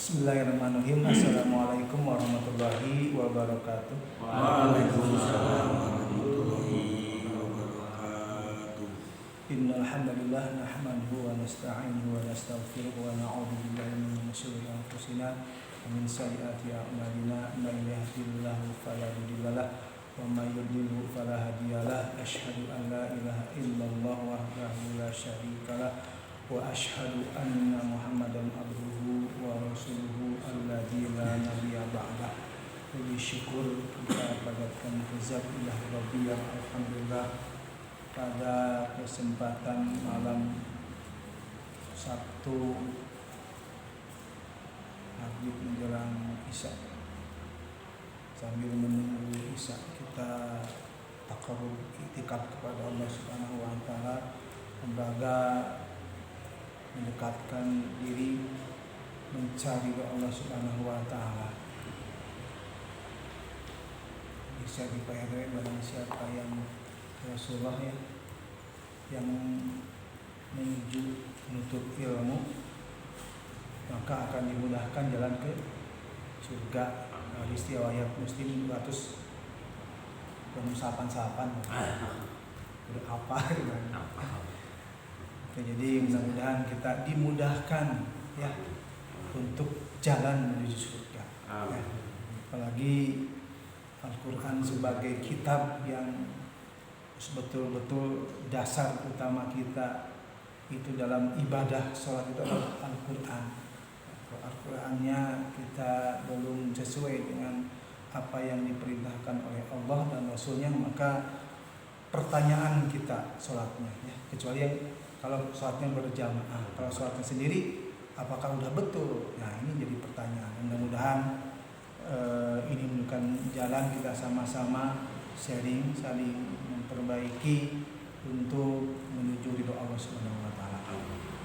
Bismillahirrahmanirrahim. Assalamualaikum warahmatullahi wabarakatuh. Waalaikumsalam warahmatullahi wabarakatuh. Innal hamdalillah nahmaduhu wa nasta'inuhu wa nastaghfiruhu wa na'udzu billahi min shururi anfusina wa min sayyiati a'malina. Man yahdihillahu fala mudilla lahu wa may yudlil fala hadiya lahu. Asyhadu an la ilaha illallah wahdahu la syarika lahu wa asyhadu anna Muhammadan abduhu wa rasuluhu alladzi la nabiyya ba'dah. Puji syukur kita panjatkan kehadirat ilah Rabbiyah. Alhamdulillah, pada kesempatan malam Sabtu maghrib menjelang Isya, sambil menunggu Isya kita taqarrub i'tikaf kepada Allah Subhanahu wa taala, lembaga mendekatkan diri mencari Allah Subhanahu wa taala. Bisa diperoleh barang siapa yang Rasulullah yang menuju menuntut ilmu, maka akan dimudahkan jalan ke surga. Istilah ayat Muslim 200 belum sapan-sapan udah apa jadi mudah-mudahan kita dimudahkan ya untuk jalan menuju surga. Ya. Apalagi Al-Quran sebagai kitab yang betul-betul dasar utama kita itu dalam ibadah sholat itu adalah Al-Quran. Kalau Al-Qurannya kita belum sesuai dengan apa yang diperintahkan oleh Allah dan Rasulnya, maka pertanyaan kita sholatnya ya. Kecuali yang kalau sholatnya berjamaah, kalau sholatnya sendiri apakah udah betul? Nah, ini jadi pertanyaan. Mudah-mudahan ini menunjukkan jalan kita sama-sama sharing, saling memperbaiki untuk menuju ridho Allah Subhanahu wa taala.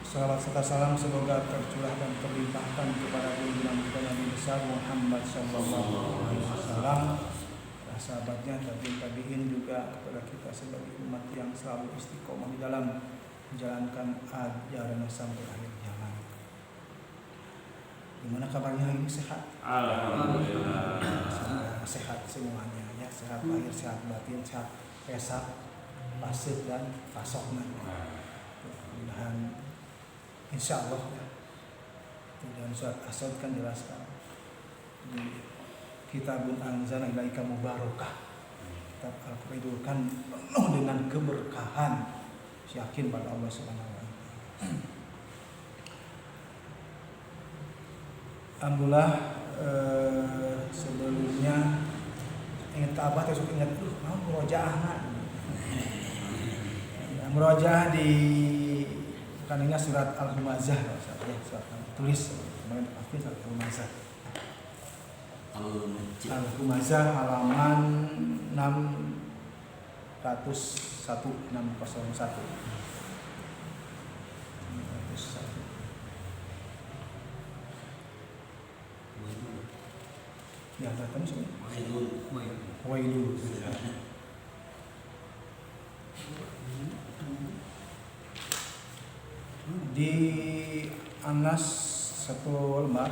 Salawat serta salam semoga tercurah dan terlimpahkan kepada junjungan kita Nabi besar Muhammad sallallahu alaihi wasallam, sahabatnya, tabi'in juga kepada kita sebagai umat yang selalu istiqomah di dalam menjalankan ajaran sampai akhir zaman. Gimana kabarnya hari ini? Sehat? Alhamdulillah. Sehat semuanya ya, sehat lahir, sehat batin, sehat pesak, pasif dan pasokna. Mudah-mudahan insya Allah ya. Dan surat Asad kan jelaskan di Kitabun anzalna ilaika mubarakah. Kitab Al-Quran itu kan penuh dengan keberkahan. Yakin pada Allah Subhanahu wa taala. Alhamdulillah, sebelumnya ingat abah terus ingat mau murojaah. Murojaah di kanina surat Al-Humazah, surat tulis kemarin pasti surat Al-Humazah. Al-Humazah halaman 601. Ya, datang semua. Wailul. Di Anas 1 lembar.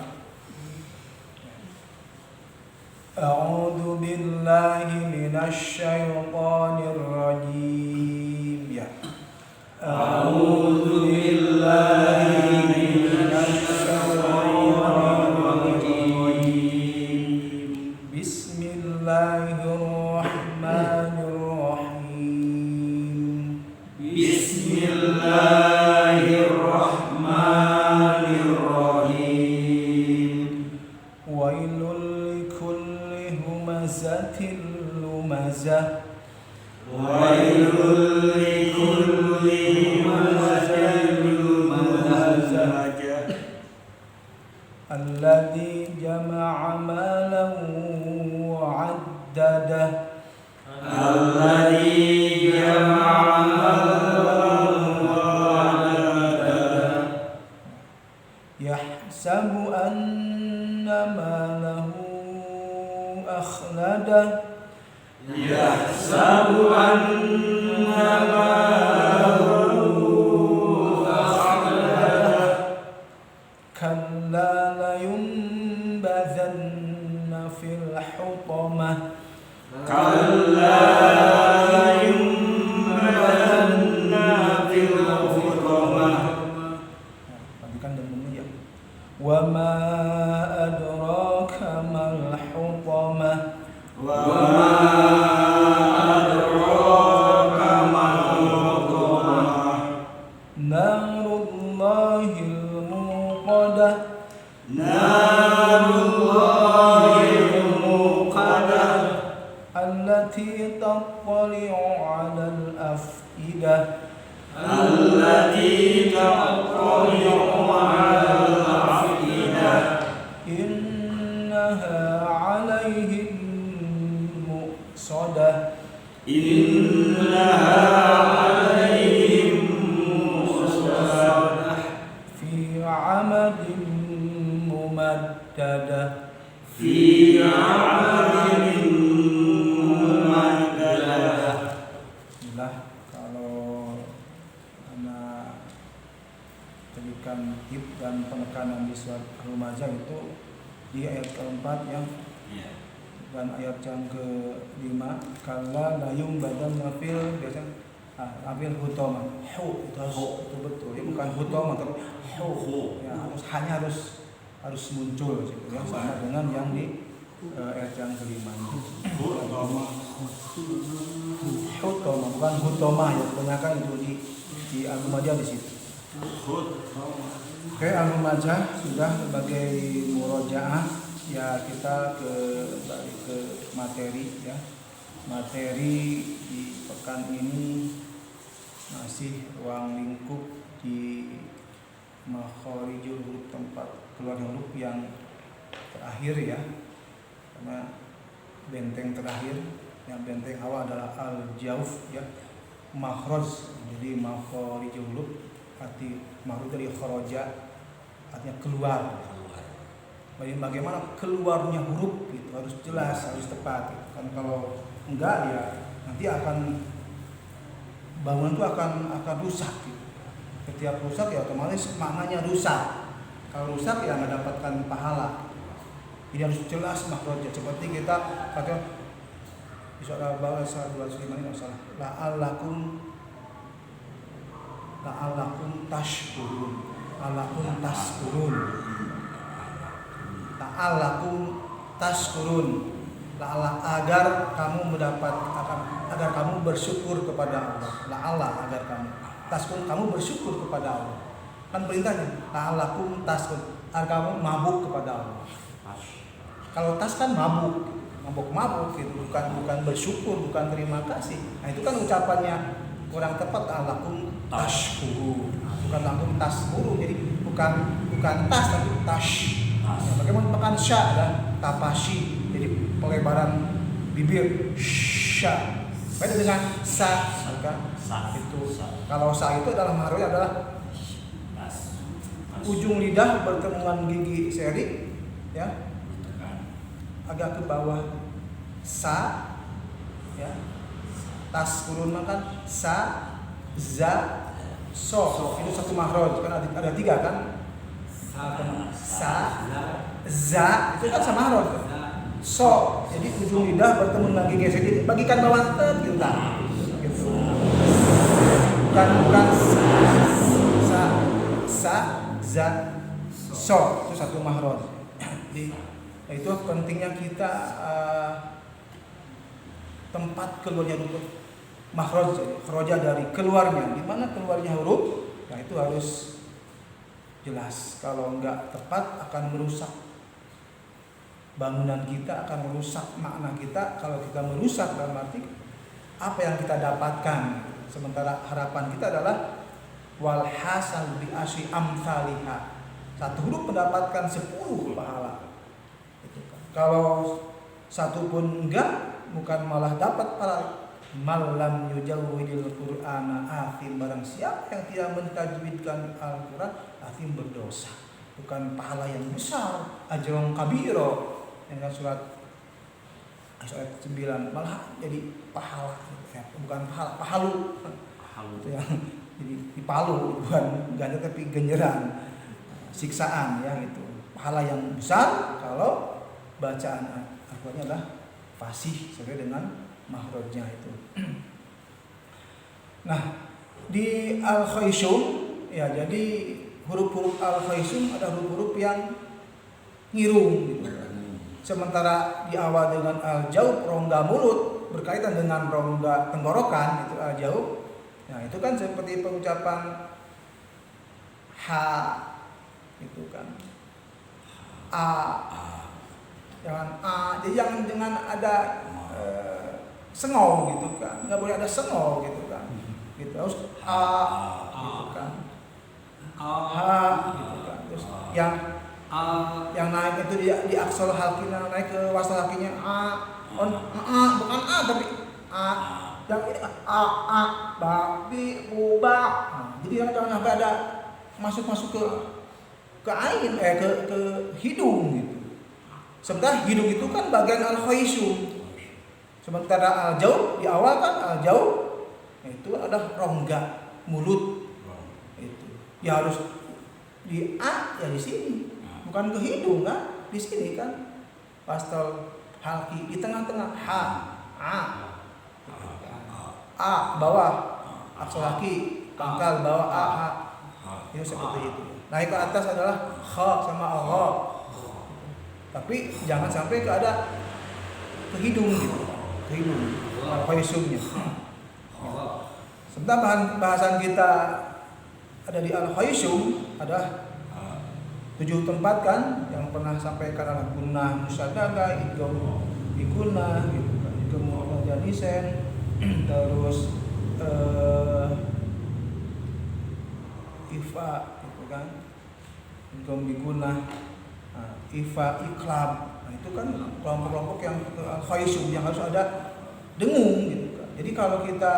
A'udzu billahi minasy syaithanir rajim. Ya. A'udzu billahi minasy syaithanir rajim. Bismillahirrahmanirrahim. Bismillahirrahmanirrahim. Wailul likulli humazatil lumazah. Wailul likulli humazatil lumazah. Alladzi jama'a malan wa 'addadah. Alladzi jama'a malan wa 'addadah. Yahsabu anna malahu akhladah. Yahsabu anna malahu akhladah. Kalla la kalla yumbadanna fil hutamah. Perhatikan dan ya. Wa ma adraka mal hutamah. Wa ma adraka mal hutamah. Narullahil muqadah. Narullahil muqadah. Allati tattali'u 'alal afidah. Allati tattali'u 'alal afidah. Innaha 'alaihim muqsadah. Innaha 'alaihim muqsadah. Fi 'amadin mumaddadah. Fi 'amadin mumaddadah. Inilah kalau anak berikan tip dan penekanan di surat Al-Humazah itu di ayat keempat yang dan ayat yang kelima kalla la yumbadanna fil biasanya ambil hutama hu itu harus betul-betul ya, bukan hutama tapi hu ya harus muncul gitu ya sama dengan yang di ayat yang kelima hutama bukan hutama ya kebanyakan itu di Al-Humazah di situ. Oke, Al-Humazah sudah sebagai murojaah ya kita balik ke materi ya. Materi di pekan ini masih ruang lingkup di makharijul huruf, tempat keluar huruf yang terakhir ya. Karena benteng terakhir yang benteng awal adalah al-jauf ya. Makhraj, jadi makharijul huruf arti makhraj dari kharaja artinya keluar. Bagaimana keluarnya huruf itu harus jelas, harus tepat. Kan kalau enggak ya nanti akan bangunan itu akan rusak. Gitu. Setiap rusak ya otomatis maknanya rusak. Kalau rusak ya nggak dapatkan pahala. Jadi harus jelas makhrajnya. Seperti kita kata di surah Al-Baqarah 205 ini masalah la'allakum tashkurun. La'allakum tashkurun. Agar kamu agar kamu bersyukur kepada Allah. La'alla agar kamu bersyukur kepada Allah. Kan perintahnya la'allakum tashkurun. Agar kamu mabuk kepada Allah. Kalau tas kan mabuk gitu, bukan bersyukur, bukan terima kasih. Nah itu kan ucapannya kurang tepat. La'allakum tashkurun. Bukan langsung tashkurun. Jadi bukan tas tapi tash. Ya, bagaimana makan sya dan tapashi, jadi pelebaran bibir sya. Beda dengan sa, maka itu kalau sa itu adalah makhraj adalah ujung lidah bertemu dengan gigi seri, ya agak ke bawah sa, ya tas kurun makan sa, za, so itu satu makhraj kan ada tiga kan. Sa, za itu kan sama makhraj. So, jadi ujung lidah bertemu dengan gigi jadi bagikan bawah gitu. Bukan sa, za, so itu satu makhraj. Jadi itu pentingnya kita tempat keluarnya huruf makhraj, kharaja dari keluarnya. Di mana keluarnya huruf? Nah itu harus jelas. Kalau enggak tepat akan merusak bangunan kita, akan merusak makna kita. Kalau kita merusak dalam arti apa yang kita dapatkan. Sementara harapan kita adalah wal hasan bi asyi amsalihha. Satu huruf mendapatkan 10 pahala. Kalau satu pun enggak, bukan malah dapat pahala. Malam yujawwidil Qur'ana athim, barang siapa yang tidak mentajwidkan Al-Qur'an athim, berdosa. Bukan pahala yang besar, ajrun kabiro dengan surat 9, malah jadi pahala, bukan pahalu. Itu yang jadi dipalu, bukan ganda tapi genjeran, siksaan ya itu. Pahala yang besar kalau bacaan Al-Qur'annya adalah fasih sesuai dengan makhrajnya itu. Nah, di al-khaysum ya, jadi huruf-huruf al-khaysum ada huruf-huruf yang ngirung gitu. Sementara di awal dengan al-jaub, rongga mulut berkaitan dengan rongga tenggorokan itu al-jaub. Nah, itu kan seperti pengucapan ha gitu kan. A. Jangan a, jadi jangan dengan ada sengau gitu kan. Enggak boleh ada sengau gitu kan. Gitu harus a gitu kan. Ha gitu kan. Terus yang naik itu di aksal halkinya, naik ke wasal halkinya bukan a tapi a. Yang ini babi ubah. Jadi jangan sampai ada masuk ke ain ke hidung gitu. Sementara hidung itu kan bagian al-khaysum. Sementara al-jaub di awal kan al-jaub itu ada rongga mulut. Itu. Ya harus di a ya di sini. Bukan ke hidung kan? Di sini kan. Pastel halki di tengah-tengah a bawah aksal halki pangkal bawah a. Itu seperti itu. Naik ke atas adalah kha sama al-gha. Tapi jangan sampai ada ke hidung gitu. Ke hidung. Al-khaysumnya. Sebentar bahasan kita ada di al-khaysum ada 7 tempat kan yang pernah sampaikan adalah gunnah musyaddadah, idgham bigunnah gitu kan. Idgham mujanisen, terus ifa gitu kan. Idgham bigunnah, ifa iqlab. Nah, itu kan kelompok-kelompok yang khaysum yang harus ada dengung gitu kan. Jadi kalau kita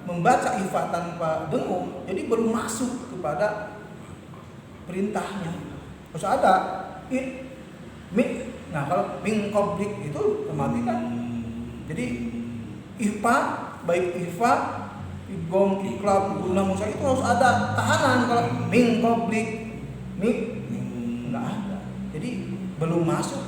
membaca ifa tanpa dengung, jadi belum masuk kepada perintahnya. Harus ada nah kalau min qablik itu otomatis kan. Jadi ifa baik ifa idgham iqlab gunnah musa itu harus ada tahanan. Kalau min qablik enggak ada. Jadi belum masuk.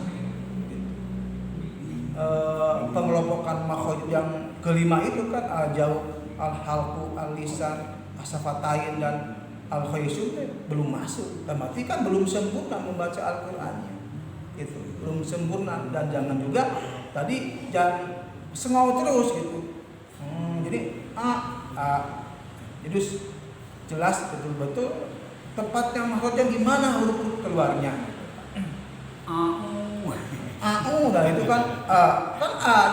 Pengelompokan makhraj yang kelima itu kan al-jaub, al-halqu, al-lisan, as-safatain dan al-khaysum belum masuk. Berarti kan belum sempurna membaca Al-Qur'annya. Itu belum sempurna. Dan jangan juga tadi jangan sengau terus gitu. Jadi jadi jelas betul-betul tepatnya makhrajnya gimana huruf keluarnya. Nah itu kan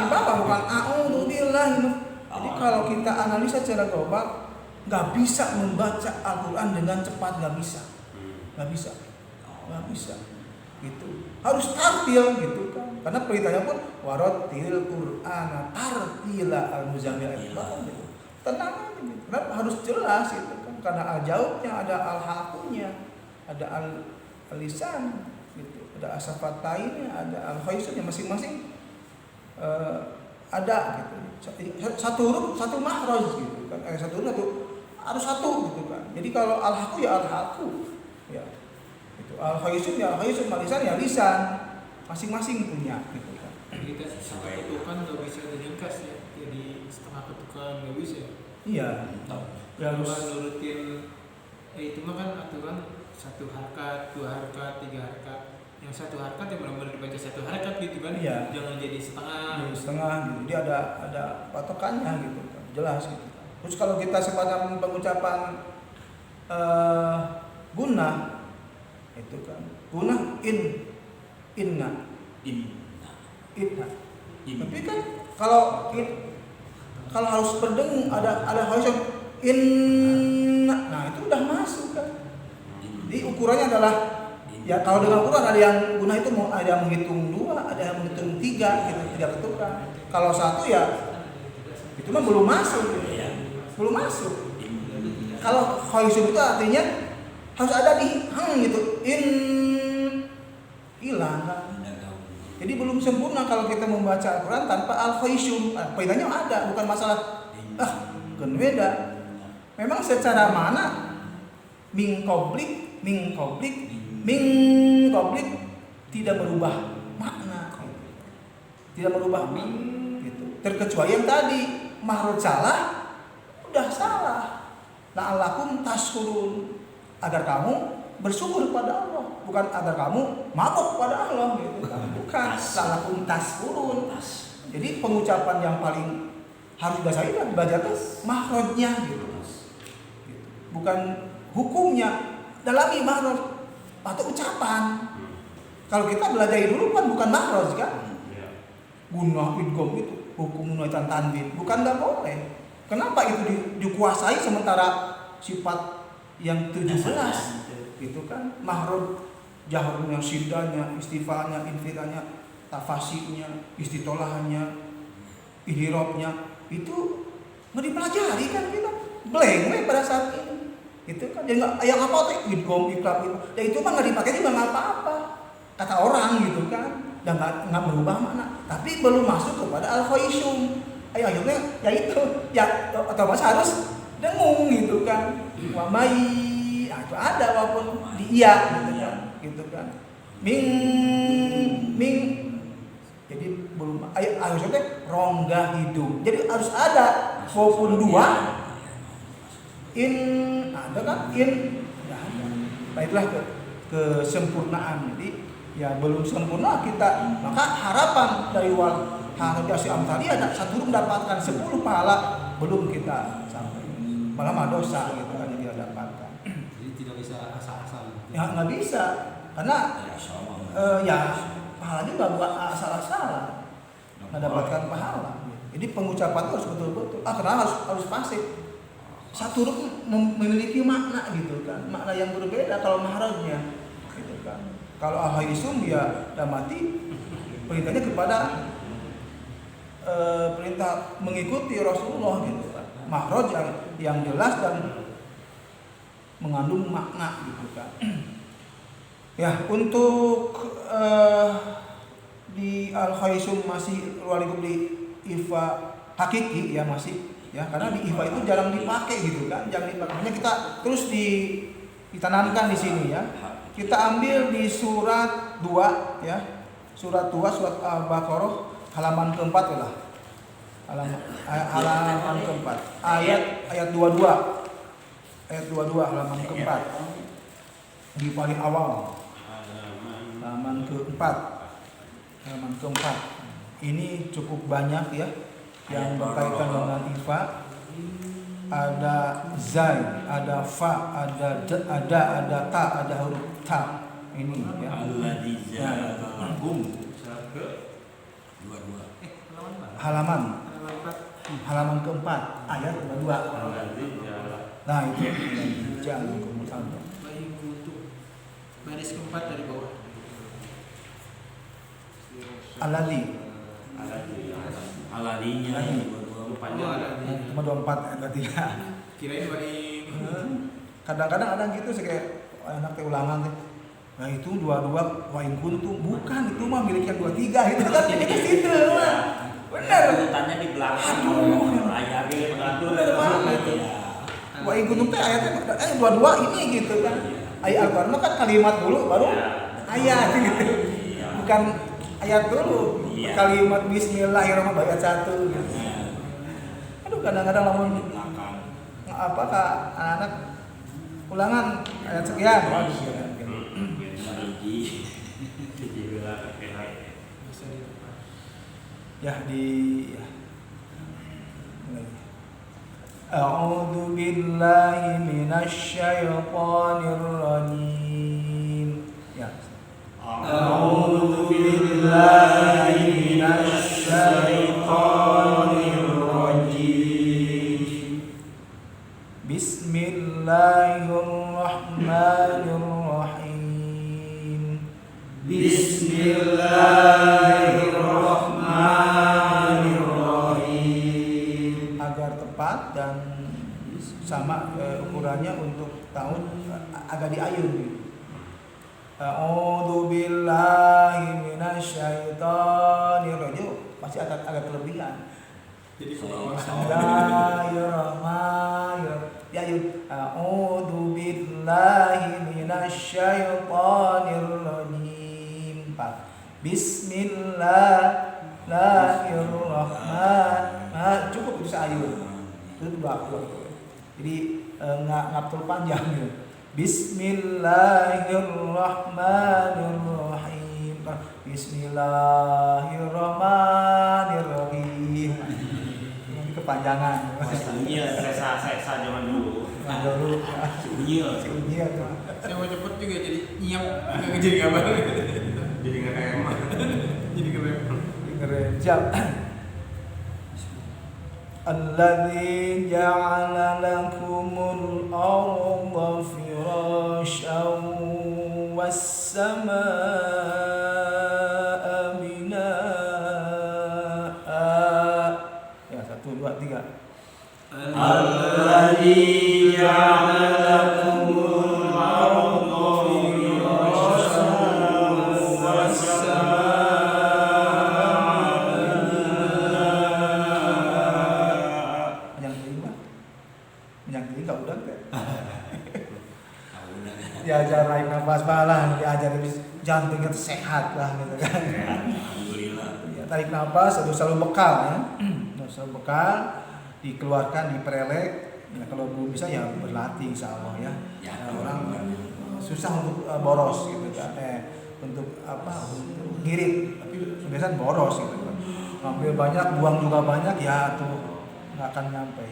di bawah bukan a'udzu billahi. Jadi kalau kita analisa secara global nggak bisa membaca Al-Quran dengan cepat, nggak bisa gitu, harus tartil gitu kan, karena perintahnya pun warattil Qur'ana tartila al-muzammil gitu. Tenang aja gitu. Kenapa harus jelas gitu kan, karena al-jaubnya ada al-haqunya, ada al-lisan gitu, ada as-safatainnya, ada al-khaysumnya, masing-masing ada gitu. Satu huruf satu makhraj gitu kan, satu huruf harus satu gitu kan. Jadi kalau al-haqu ya al-haqu ya itu, al-khaysum ya al-khaysum, al-lisan ya lisan, masing-masing punya gitu kan. Kita satu ketukan nggak bisa diringkas ya, jadi setengah ketukan nggak bisa. Iya. Ya harus nurutin itu mah kan aturan 1 harakat, 2 harakat, 3 harakat. Yang 1 harakat yang benar-benar dibaca 1 harakat gitu kan. Iya. Jangan jadi setengah. Jadi setengah gitu. Dia ada patokannya gitu kan. Jelas gitu. Terus kalau kita sepanjang pengucapan gunnah itu kan. Gunnah inna. Tapi kan kalau harus berdengung ada khaysum inna. Nah, itu udah masuk kan. Jadi ukurannya adalah ya kalau dengan Quran ada yang guna itu ada yang menghitung 2, ada yang menghitung 3 gitu, 3 ketukan. Kalau 1 ya itu mah belum masuk. Belum masuk. Kalau khaysum itu artinya harus ada di gitu. Hilang kan. Jadi belum sempurna kalau kita membaca Al-Quran tanpa al-khaysum. Faedahnya ada, bukan masalah kan beda. Memang secara mana min qablik tidak berubah makna. tidak merubah gitu. Terkecuali yang tadi mahrud salah, udah salah. La'allakum tashkurun, agar kamu bersyukur kepada Allah, bukan agar kamu mabuk kepada Allah gitu kan. Bukan, la'allakum tashkurun. Jadi pengucapan yang paling harus dibacain kan belajar tuh mahrudnya gitu. Bukan hukumnya, dalami mahrud atau ucapan. Kalau kita belajar dulu kan bukan mahrud kan. Gunah idgham itu hukum nuaitan tanwin, bukan nggak boleh. Kenapa itu dikuasai sementara sifat yang 17 gitu kan, mahrud jahrnya, siddanya, istifalnya, infiranya, tafasinya, istitolahannya, ihrobnya itu nggak dipelajari kan, kita blank pada saat ini gitu kan. Jadi nggak yang apa tuh idgham, iqlab itu, ya itu mah nggak dipakai juga nggak apa-apa kata orang gitu kan, dan nggak berubah makna, tapi belum masuk kepada al-khaisum. Akhirnya ya itu ya otomatis harus dengung gitu kan, wamai itu ada walaupun di iya gitu kan, ming jadi belum akhirnya rongga hidung, jadi harus ada walaupun dua in ada kan, in nggak ada. Nah itulah kesempurnaan. Jadi ya belum sempurna kita, maka harapan dari wal hajasi amtali ada satu mendapatkan 10 pahala, belum kita sampai, malah dosa gitu kan yang kita dapatkan. Jadi tidak bisa asal-asal. Ya nggak bisa, karena ya pahalanya nggak buat asal-asalan, mendapatkan pahala. Jadi pengucapan itu harus betul-betul. Karena harus fasih. Satu huruf memiliki makna gitu kan, makna yang berbeda kalau mahrudnya gitu kan. Kalau al-khaisum ya mati perintahnya kepada perintah mengikuti Rasulullah gitu kan. Mahrud yang jelas dan mengandung makna gitu kan. Ya, untuk di al-khaisum masih walikum di ifa hakiki ya masih ya, karena di ifa itu jarang dipakai gitu kan, jarang dipakai. Makanya kita terus ditanamkan di sini ya. Kita ambil di surat 2 ya. Surat 2 surat Al-Baqarah halaman keempat lah. Halaman keempat. Ayat 22. Ayat 22 halaman keempat. Di paling awal. Halaman keempat. Halaman keempat. Ini cukup banyak ya yang berkaitan dengan ifa. Ada zai, ada fa, ada ta, ada huruf ta. Ini ya. Halaman keempat ayat 22. Nah itu jangan kemudian. Baik, untuk baris keempat dari bawah. Aladinya 24 ayat ketiga. Kirain baik. Kadang-kadang ada gitu sih kayak anak teh ulangan teh. Nah itu 22 wa in kuntum, bukan itu mah milik yang 23 itu kan ini ke situ mah. Benar. Urutannya di belakang. Ayatnya mengatur. Wa in kuntum teh ayatnya 22 ini gitu kan. Ayat Al-Qur'an kan kalimat dulu baru ayat gitu. Bukan ayat dulu. Kalimat bismillahirrahmanirrahim ayat 1 gitu. Aduh kadang-kadang lamun apa kak anak ulangan ayat sekian. Waduh ya. Ya di A'udzu billahi minasy syaithanir rajim. Ya. A'udzu billahi minasy syaithanir rajim. Bismillahirrahmanirrahim. Bismillahirrahmanirrahim. Agar tepat dan sama ukurannya untuk tahun agak diayun. A'udzu billahi minasy syaithanir rajim. Masih agak kelebihan. Jadi ke bawah. Bismillahirrahmanirrahim. Diayun. A'udzu billahi minasy syaithanir rajim. Bismillah cukup itu sayur. Itu dua. Jadi nggak terlalu panjang gitu. Bismillahirrahmanirrahim. Bismillahirrahmanirrahim. Ini kepanjangan. Iya, sesa zaman dulu. Dulu Iya. Saya mau cepet juga jadi nyiap nggak jadi gambar. Jadi nggak kayak emang. Jadi keren. Keren. Siap. Alladzi ja'ala lakumul arda firasyan was samaa'a binaa'a. Ya, 1 2 3. Alladzi ja'ala lakumul arda firasyan was samaa'a binaa'a. Udah kan? Diajar naik nafas malah, diajar jantungnya sehat lah gitu kan. Alhamdulillah. Ya, tarik nafas, selalu bekal ya. Selalu bekal, dikeluarkan, diperelek. Ya, kalau belum bisa ya berlatih insya Allah ya. Orang susah untuk boros gitu kan. Untuk ngirit, tapi biasanya boros gitu kan. Ambil banyak, buang juga banyak ya tuh nggak akan nyampe.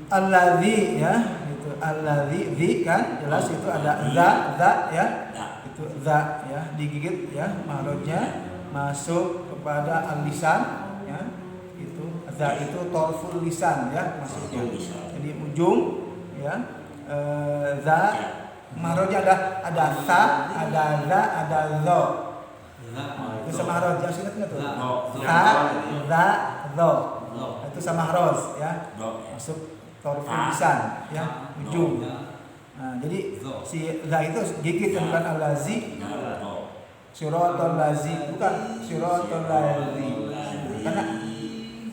Alladzi ya, itu alladzi kan jelas itu ada za ya. Itu za ya, digigit ya, makhrajnya masuk kepada al-lisan ya. Itu za itu torful lisan ya maksudnya. Jadi ujung ya, za makhrajnya ada sa, ada za, ada zo. Itu sama makhraj, ya ingat enggak tuh? Sa, za, zo. Itu sama makhraj ya. Masuk torful lisan ya, ujung. Nah, jadi si za itu gigit bukan al-lazi. Siratal lazi, bukan siratal lazi. Karena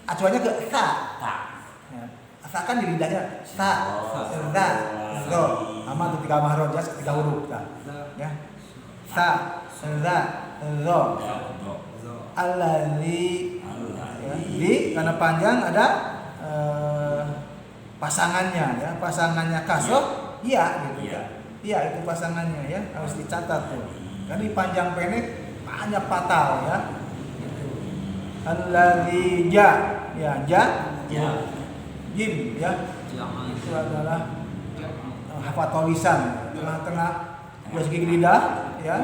acuannya ke sa. Ya. Sa kan di lidahnya sa, za, zo. Sama tuh 3 makhraj ya, 3 huruf ya. Sa, za, zo. Allazi ya. Di karena panjang ada pasangannya ya, pasangannya kasroh iya gitu kan. Iya itu pasangannya ya, harus dicatat tuh. Karena panjang pendek banyak fatal ya. Gitu. Allazi ja ya, jim ya. Itu adalah hafal lisan, tengah-tengah dua segi lidah ya.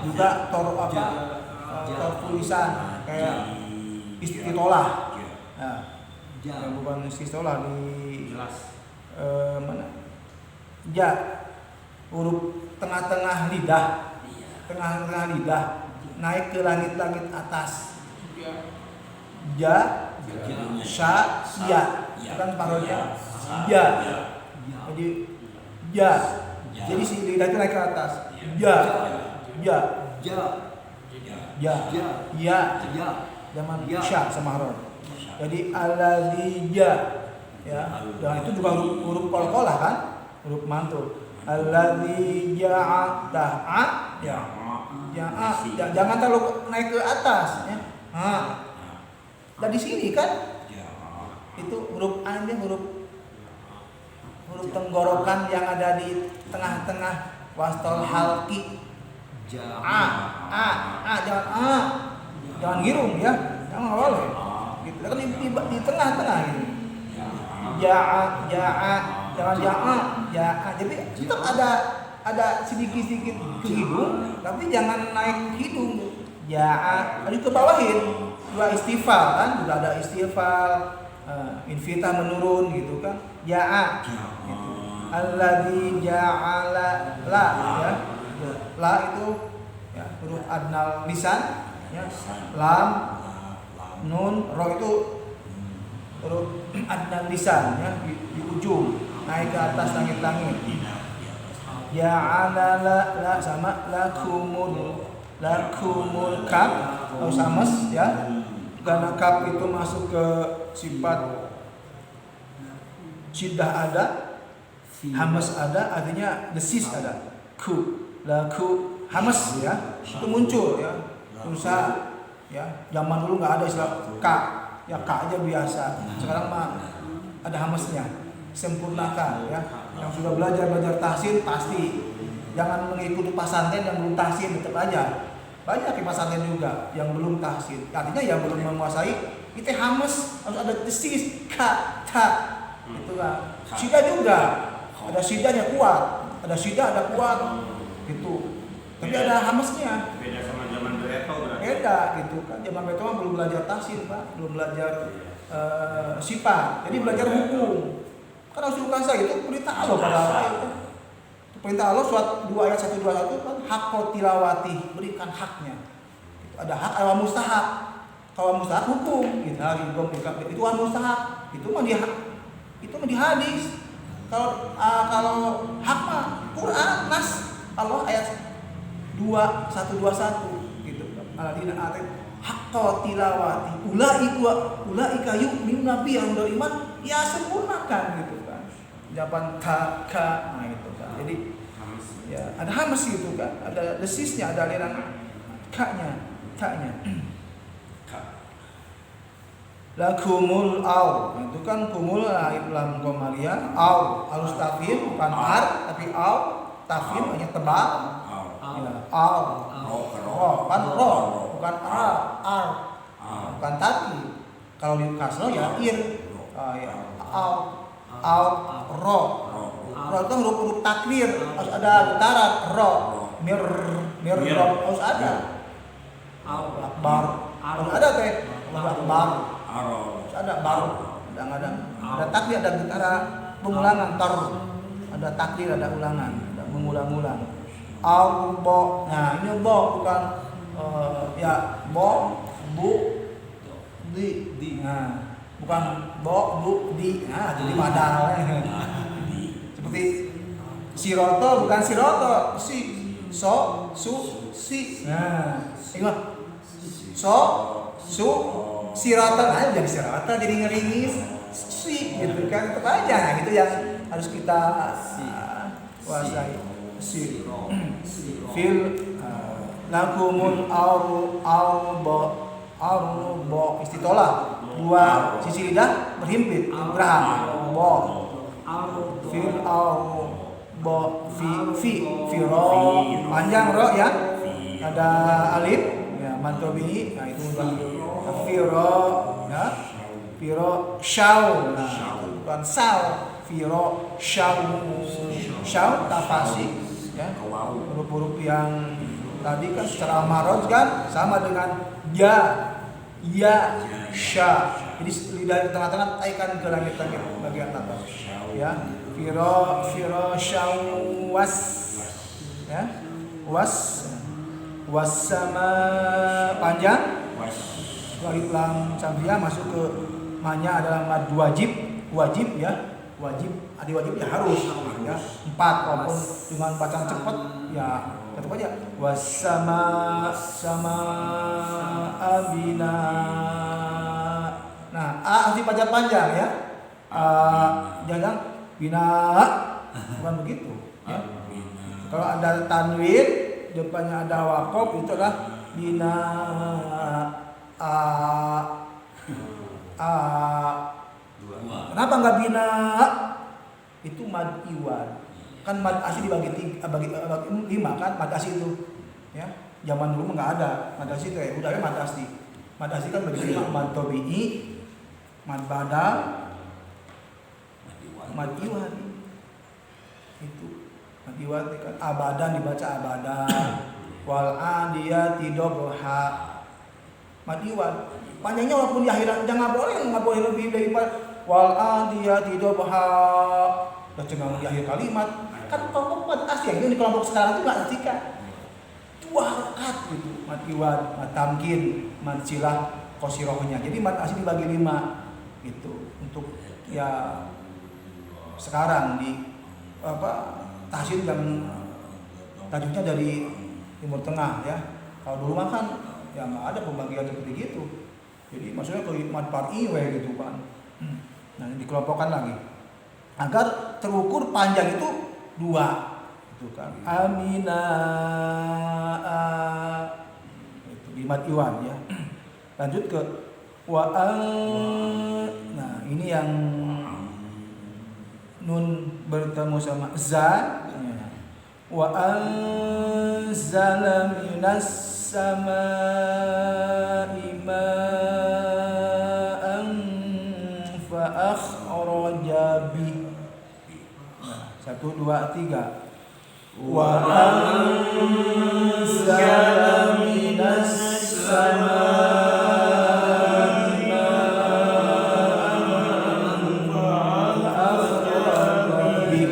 Juga torful lisan kayak istitolah. Nah, yang bukan istilah di Jelas. mana? Ja, huruf tengah-tengah lidah, tengah-tengah lidah, naik ke langit-langit atas. Ja, sya, ya, kan parodia. Ja, jadi ja, jadi si lidah itu naik ke atas. Ja, ya, zaman sya sama haron. Jadi allazi ja ya, dan itu juga huruf qalqalah kan, huruf mantul. Allazi ja'a ta'a ya. Jangan terlalu naik ke atas ya. Dan di sini kan itu huruf A-nya huruf tenggorokan yang ada di tengah-tengah wastal halqi. Jangan girung ya, jangan boleh. Gitu kan di tengah-tengah gitu. Jangan jadi tetap ada sedikit-sedikit ke hidung, tapi jangan naik hidung. Tadi ke bawahin dua istifal kan, udah ada istifal, infitah menurun gitu kan. Gitu. Alladzi ja'ala la ya. La itu ya huruf adnal lisan ya. Lam, nun, ro itu huruf adnal lisan ya di ujung naik ke atas langit-langit. Ja'ala la sama lakumul kaf atau samas ya. Karena kaf itu masuk ke sifat syiddah ada, hamas ada, artinya desis ada. Laku hamas ya, itu muncul ya. Berusaha ya. Zaman dulu nggak ada istilah K, ya K aja biasa. Sekarang mah ada hamesnya. Sempurnakan ya. Yang sudah belajar tahsin pasti. Jangan mengikuti pasantren yang belum tahsin, tetap aja. Banyak di pasantren juga yang belum tahsin. Artinya yang belum menguasai itu hames, harus ada desis kata. Itu kan. Sida juga. Ada sidanya kuat, ada sida ada kuat gitu. Tapi ada hamesnya. Beda sama zaman Bereto berarti. Beda gitu kan. Zaman Bereto mah belum belajar tahsin, Pak. Belum belajar sifat. Jadi belajar hukum. Kan harus dikasih itu perintah Allah pada itu. Perintah Allah surat 2 ayat 121 kan hakko tilawati, berikan haknya. Itu ada hak awal mustahak. Kalau mustahak hukum, gitu. Itu awal mustahak. Itu mah di hadis. Kalau hak mah Quran nas Allah ayat 2121 gitu. Aladina atet hakko tilawati. Ulaika yu'minuna bi yang beriman ya sempurnakan gitu kan. Jawaban ka nah itu kan. Jadi ya ada hamas gitu kan, ada desisnya, ada aliran kaknya. Lakumul au, itu kan kumul lam komalian au alus tafim bukan ar tapi au tafim hanya tebal ya au kan ro bukan ar bukan tapi kalau di kasro ya ir ya au ro itu huruf takbir harus ada getaran ro mir harus ada akbar harus ada teh akbar harus ada baru ada takbir ada getaran pengulangan ada takbir ada ulangan ada mengulang-ulang au bo nah ini bo bukan ya bo bu di nah bukan bo bu di nah jadi padahal seperti siroto bukan siroto so su si nah ingat so su siratan aja jadi siratan jadi ngeringis si gitu kan tetap aja nah, gitu yang harus kita kuasai fil lakumul arbo istitolah dua sisi lidah berhimpit berham bo fil arbo fi ro panjang ro ya ada alif ya mantobi nah itu firo ya firo syau nah bukan sau firo syau tafasih ya huruf-huruf yang tadi kan secara amarot kan sama dengan ya sya jadi lidah di tengah-tengah taikan ke langit-langit bagian atas ya firo syau was ya was sama panjang alif lam samsiah masuk ke manya adalah mad wajib ya ada wajib ya harus ya 4 walaupun dengan bacaan cepat ya tetap aja wasama abina nah a harus dibaca panjang ya jangan bina bukan begitu ya kalau ada tanwin depannya ada waqaf itu adalah bina kenapa nggak bina itu mad iwan kan mad asli dibagi 5 kan mad asli itu ya zaman dulu nggak ada mad asli itu ya udah ya mad asli kan bagi 5 mad tobi'i mad badal mad iwan itu mad iwan kan abadan dibaca abadan wal adiyati dobha madiwan panjangnya walaupun di akhirat jangan boleh lebih daripada wal adiyati dobha udah cengang di akhir kalimat kan kelompok mad asli yang di kelompok sekarang itu nggak artikan 2 rakaat gitu madiwan mad tamkin mad silah qasirohnya jadi mad asli dibagi 5 gitu untuk ya sekarang di tahsin yang tajuknya dari Timur Tengah ya kalau dulu makan ya nggak ada pembagian seperti gitu jadi maksudnya kalimat par'i gitu kan nah dikelompokkan lagi agar terukur panjang itu 2 itu kan amina itu mad iwan ya. Lanjut ke nah ini yang nun bertemu sama za. Wa anzala minas samaa'i ma'an fa akhraja bi. Nah, 1 2 3. Wa anzala minas samaa'i ma'an fa akhraja bi.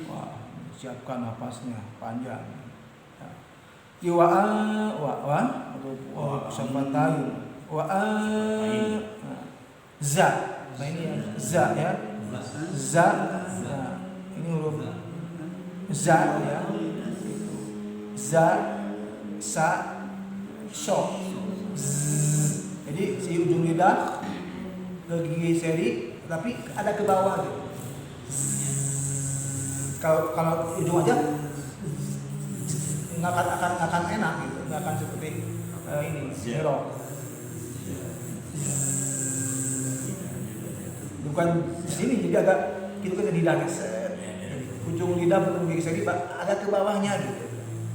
Wah, siapkan napasnya panjang. Sampatain za. Nah ini yang za ya. Za. Nah, ini huruf za ya. Za, sa, so. Jadi si ujung lidah ke gigi seri tapi ada ke bawah gitu. Kalau ujung aja nggak akan enak gitu, nggak akan seperti ini zero. Bukan di sini jadi agak gitu kan lidah ujung lidah ujung gigi seri agak ke bawahnya gitu.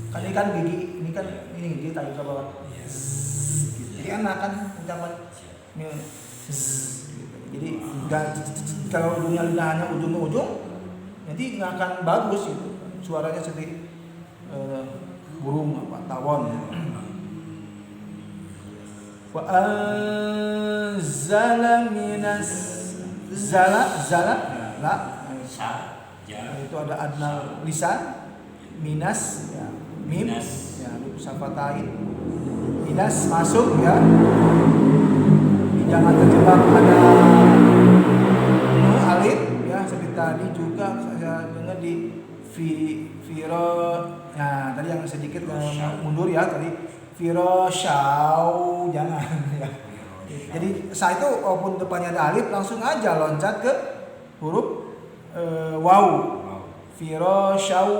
Kan ini kan gigi ini tarik ke bawah. Jadi enak kan ucapan jadi nggak kalau ujungnya lidahnya ujung ke ujung nanti nggak akan bagus gitu. Suaranya seperti burung apa tawon. Wa anzala minas zala la itu ada adnal lisan minas ya mim ya safatain minas masuk ya. Jangan terjebak ada alif ya seperti tadi juga saya dengar di Viro, nah tadi yang sedikit mundur ya tadi Viro Shau jangan ya. Jadi sa itu walaupun depannya ada alif langsung aja loncat ke huruf waw. Viro Shau,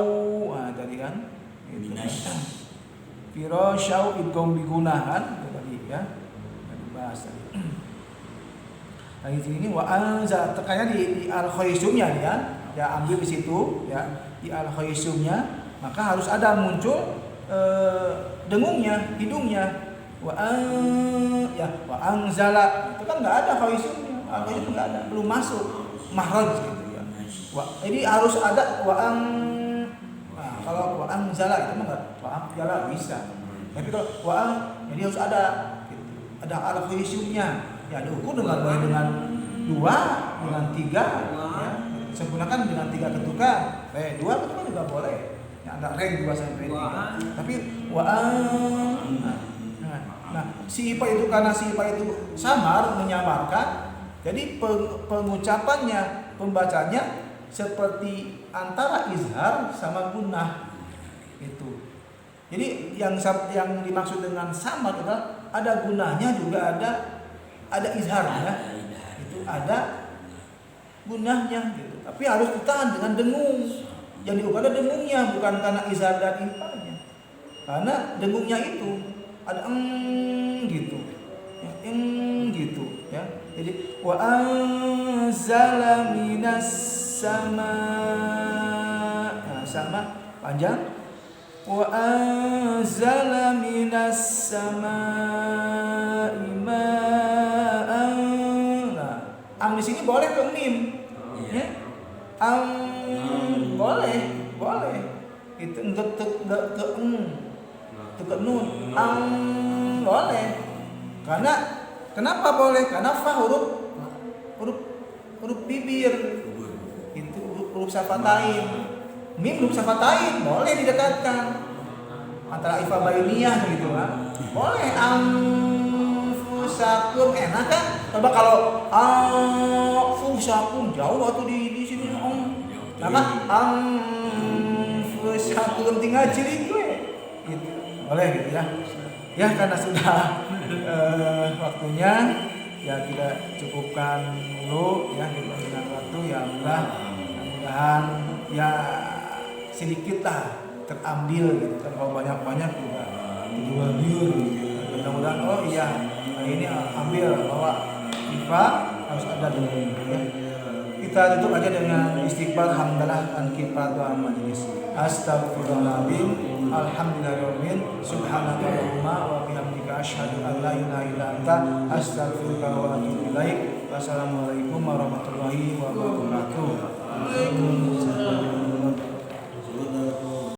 nah tadi kan. Viro Shau idgham bigunahan tadi ya. Tadi bahas tadi. Nah di sini wa anza tekannya di al-khaisumnya kan. Ya ambil di situ ya. Di al-khaisumnya maka harus ada muncul dengungnya, hidungnya. Wa anzala itu kan enggak ada khaisumnya. Al-khaisum enggak ada, belum masuk makhraj gitu ya. Jadi harus ada nah, kalau wa anzala itu enggak wa anzala bisa. Tapi kalau jadi harus ada gitu. Ada al-khaisumnya. Ya diukur dengan 2, dengan 3 ya. Sempurnakan dengan 3 ketukan. 2 ketukan juga boleh. Ya, ada rank 2 sampai 3. Tapi nah, si ipa itu karena si ipa itu samar menyamarkan. Jadi pengucapannya, pembacanya seperti antara izhar sama gunnah. Itu. Jadi yang dimaksud dengan samar adalah ada gunnahnya juga ada izharnya. Itu ada gunnahnya gitu. Tapi harus ditahan dengan dengung. Yang diukur ada dengungnya, bukan karena izhar dan ifanya. Karena dengungnya itu ada gitu. Ya, gitu ya. Jadi wa anzala minas sama. Nah, sama panjang. Wa anzala minas samaa'i ma'an. Nah, di sini boleh ke mim. Ya. Boleh. Itu enggak ke nun. Boleh. Karena kenapa boleh? Karena fa huruf bibir. Itu huruf syafatain. Mim huruf syafatain boleh didekatkan. Antara ifa bainiyah gitu kan. Boleh anfusakum enak kan? Coba kalau anfusakum jauh atau di sini Maka anfusakum tinggal cilik gue. Gitu. Boleh gitu ya. Ya karena sudah waktunya ya kita cukupkan dulu ya dengan waktu ya mudah-mudahan ya sedikit lah terambil gitu kan kalau banyak juga ambil gitu. Mudah-mudahan oh iya, nah ini ambil bawa IPA harus ada dulu ya. Kita tutup aja dengan istighfar, hamdalah, dan kifaratul majelis. Astagfirullahaladzim, alhamdulillahirabbil, subhanakallahumma wa bihamdika asyhadu an la ilaha illa anta, astaghfiruka wa atubu ilaik. Wassalamualaikum warahmatullahi wabarakatuh.